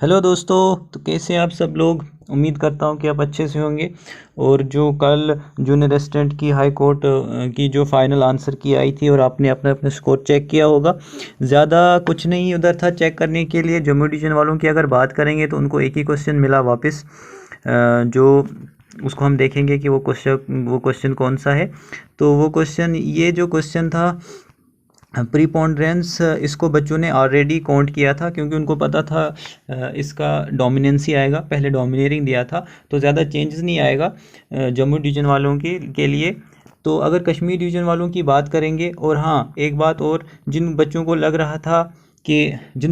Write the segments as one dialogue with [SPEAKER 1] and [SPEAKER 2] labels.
[SPEAKER 1] Hello दोस्तों। तो कैसे हैं आप सब लोग। उम्मीद करता हूं कि आप अच्छे से होंगे। और जो कल जूनियर रेजिडेंट की हाई कोर्ट की जो फाइनल आंसर की आई थी और आपने अपना अपना स्कोर चेक किया होगा। ज़्यादा कुछ नहीं उधर था चेक करने के लिए। जम्मू डिवीज़न वालों की अगर बात करेंगे तो उनको एक ही क्वेश्चन मिला वापस, जो उसको हम देखेंगे कि वो क्वेश्चन कौन सा है। तो वो क्वेश्चन, ये जो क्वेश्चन था प्रीपोंड्रेंस, इसको बच्चों ने ऑलरेडी काउंट किया था क्योंकि उनको पता था इसका डोमिनेंस ही आएगा। पहले डोमिनेटिंग दिया था तो ज़्यादा चेंजेस नहीं आएगा जम्मू डिवीज़न वालों के लिए। तो अगर कश्मीर डिवीज़न वालों की बात करेंगे, और हाँ एक बात और, जिन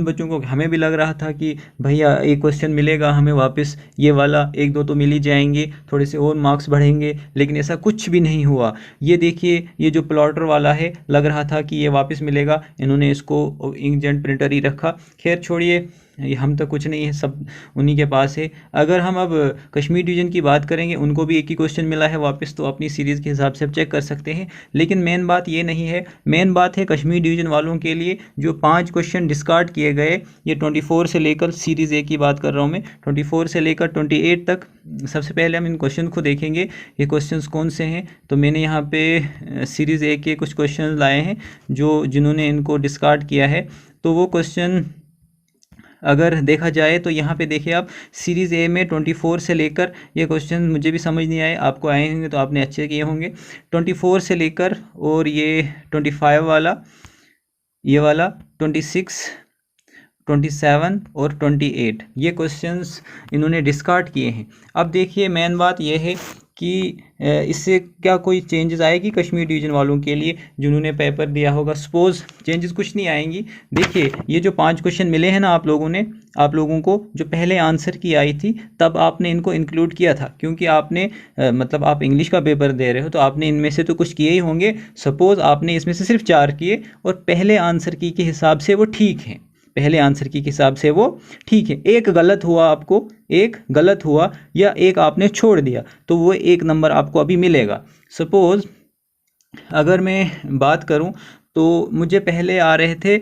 [SPEAKER 1] बच्चों को हमें भी लग रहा था कि भैया एक क्वेश्चन मिलेगा हमें वापस, ये वाला एक दो तो मिल ही जाएंगे, थोड़े से और मार्क्स बढ़ेंगे, लेकिन ऐसा कुछ भी नहीं हुआ। ये देखिए, ये जो प्लॉटर वाला है, लग रहा था कि ये वापस मिलेगा, इन्होंने इसको इंकजेट प्रिंटर ही रखा। खैर छोड़िए, ये हम तो कुछ नहीं है, सब उन्हीं के पास है। अगर हम अब कश्मीर डिवीज़न की बात करेंगे, उनको भी एक ही क्वेश्चन मिला है वापस, तो अपनी सीरीज़ के हिसाब से आप चेक कर सकते हैं। लेकिन मेन बात ये नहीं है, मेन बात है कश्मीर डिवीज़न वालों के लिए जो 5 क्वेश्चन डिस्कार्ड किए गए। ये 24 से लेकर, सीरीज़ ए की बात कर रहा हूँ मैं, 24 से लेकर 28 तक। सबसे पहले हम इन क्वेश्चन को देखेंगे, ये क्वेश्चंस कौन से हैं। तो मैंने यहाँ पे सीरीज़ ए के कुछ क्वेश्चन लाए हैं जिन्होंने इनको डिस्कार्ड किया है। तो वो क्वेश्चन अगर देखा जाए तो यहाँ पे देखिए आप, सीरीज़ ए में 24 से लेकर, ये क्वेश्चन मुझे भी समझ नहीं आए, आपको आए होंगे तो आपने अच्छे किए होंगे। 24 से लेकर और ये 25 वाला, ये वाला 26, 27 और 28, ये क्वेश्चंस इन्होंने डिस्कार्ड किए हैं। अब देखिए, मेन बात ये है कि इससे क्या कोई चेंजेस आएगी कश्मीर डिवीज़न वालों के लिए जिन्होंने पेपर दिया होगा। सपोज़ चेंजेस कुछ नहीं आएंगी। देखिए, ये जो 5 क्वेश्चन मिले हैं ना आप लोगों को जो पहले आंसर की आई थी, तब आपने इनको इंक्लूड किया था क्योंकि आपने मतलब आप इंग्लिश का पेपर दे रहे हो तो आपने इनमें से तो कुछ किए ही होंगे। सपोज़ आपने इसमें से सिर्फ 4 किए और पहले आंसर की के हिसाब से वो ठीक हैं, पहले आंसर की हिसाब से वो ठीक है। एक गलत हुआ, आपको एक गलत हुआ या एक आपने छोड़ दिया, तो वो 1 नंबर आपको अभी मिलेगा। सपोज़ अगर मैं बात करूं तो मुझे पहले आ रहे थे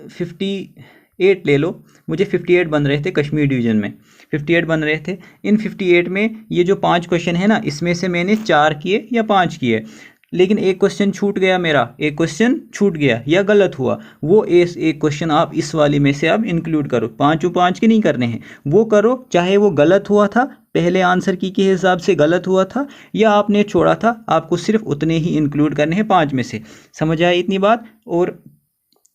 [SPEAKER 1] 58, ले लो, मुझे 58 बन रहे थे कश्मीर डिवीज़न में, 58 बन रहे थे। इन 58 में ये जो 5 क्वेश्चन है ना, इसमें से मैंने 4 किए या 5 किए, लेकिन एक क्वेश्चन छूट गया मेरा, एक क्वेश्चन छूट गया या गलत हुआ। वो एक क्वेश्चन आप इस वाली में से आप इंक्लूड करो। 5 के नहीं करने हैं, वो करो चाहे वो गलत हुआ था, पहले आंसर की के हिसाब से गलत हुआ था या आपने छोड़ा था, आपको सिर्फ उतने ही इंक्लूड करने हैं 5 में से। समझ आए इतनी बात। और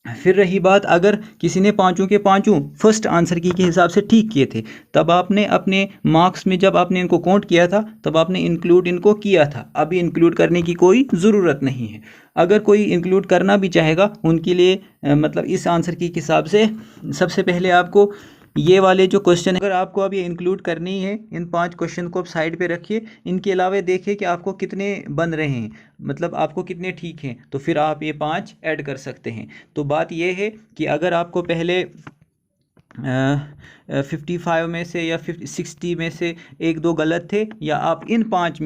[SPEAKER 1] फिर रही बात, अगर किसी ने 5 के 5 फर्स्ट आंसर की के हिसाब से ठीक किए थे, तब आपने अपने मार्क्स में जब आपने इनको काउंट किया था तब आपने इंक्लूड इनको किया था। अभी इंक्लूड करने की कोई ज़रूरत नहीं है। अगर कोई इंक्लूड करना भी चाहेगा उनके लिए मतलब इस आंसर की के हिसाब से सबसे पहले आपको ये वाले जो क्वेश्चन, अगर आपको अब ये इंक्लूड करनी है, इन 5 क्वेश्चन को आप साइड पे रखिए, इनके अलावा देखिए कि आपको कितने बन रहे हैं, मतलब आपको कितने ठीक हैं, तो फिर आप ये 5 ऐड कर सकते हैं। तो बात ये है कि अगर आपको पहले 55 में से या 60 में से एक दो गलत थे, या आप इन 5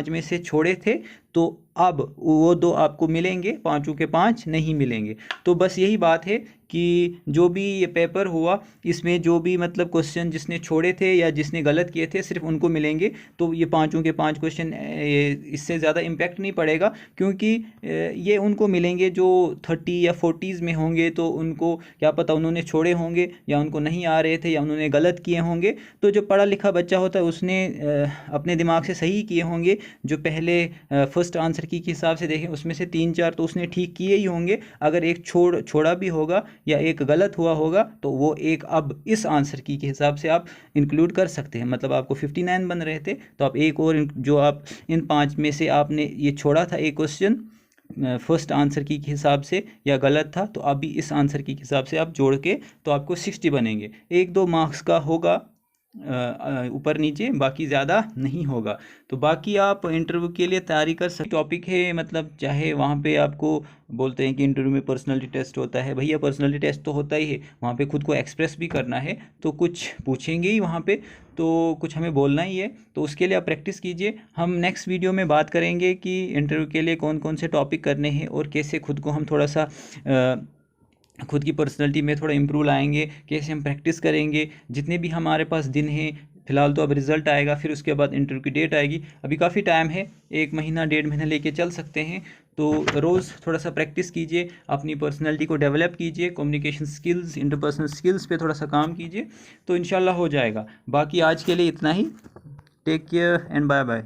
[SPEAKER 1] में से छोड़े थे, तो अब वो 2 आपको मिलेंगे, 5 के 5 नहीं मिलेंगे। तो बस यही बात है कि जो भी ये पेपर हुआ, इसमें जो भी मतलब क्वेश्चन जिसने छोड़े थे या जिसने गलत किए थे, सिर्फ उनको मिलेंगे। तो ये 5 के 5 क्वेश्चन, इससे ज़्यादा इम्पैक्ट नहीं पड़ेगा क्योंकि ये उनको मिलेंगे जो 30 या 40s में होंगे, तो उनको क्या पता उन्होंने छोड़े होंगे या उनको नहीं आ रहे थे या उन्होंने गलत किए होंगे। तो जो पढ़ा लिखा बच्चा होता है उसने अपने दिमाग से सही किए होंगे। जो पहले फर्स्ट आंसर की के हिसाब से देखें, उसमें से 3-4 तो उसने ठीक किए ही होंगे। अगर एक छोड़ा भी होगा या एक गलत हुआ होगा, तो वो एक अब इस आंसर की के हिसाब से आप इंक्लूड कर सकते हैं। मतलब आपको 59 बन रहे थे, तो आप एक और जो आप इन 5 में से आपने ये छोड़ा था एक क्वेश्चन फर्स्ट आंसर की के हिसाब से या गलत था, तो अभी इस आंसर की के हिसाब से आप जोड़ के तो आपको 60 बनेंगे। 1-2 मार्क्स का होगा ऊपर नीचे, बाकी ज़्यादा नहीं होगा। तो बाकी आप इंटरव्यू के लिए तैयारी कर सकते। टॉपिक है, मतलब चाहे वहाँ पे आपको बोलते हैं कि इंटरव्यू में पर्सनालिटी टेस्ट होता है, भैया पर्सनालिटी टेस्ट तो होता ही है, वहाँ पे खुद को एक्सप्रेस भी करना है, तो कुछ पूछेंगे ही वहाँ पे, तो कुछ हमें बोलना ही है, तो उसके लिए आप प्रैक्टिस कीजिए। हम नेक्स्ट वीडियो में बात करेंगे कि इंटरव्यू के लिए कौन कौन से टॉपिक करने हैं और कैसे खुद को हम थोड़ा सा खुद की पर्सनैलिटी में थोड़ा इम्प्रूव लाएंगे, कैसे हम प्रैक्टिस करेंगे। जितने भी हमारे पास दिन हैं, फिलहाल तो अब रिज़ल्ट आएगा, फिर उसके बाद इंटरव्यू की डेट आएगी, अभी काफ़ी टाइम है, 1 महीना 1.5 महीना लेके चल सकते हैं। तो रोज़ थोड़ा सा प्रैक्टिस कीजिए, अपनी पर्सनैलिटी को डेवलप कीजिए, कम्युनिकेशन स्किल्स, इंटरपर्सनल स्किल्स पे थोड़ा सा काम कीजिए, तो इंशाल्लाह हो जाएगा। बाकी आज के लिए इतना ही। Take care and bye bye.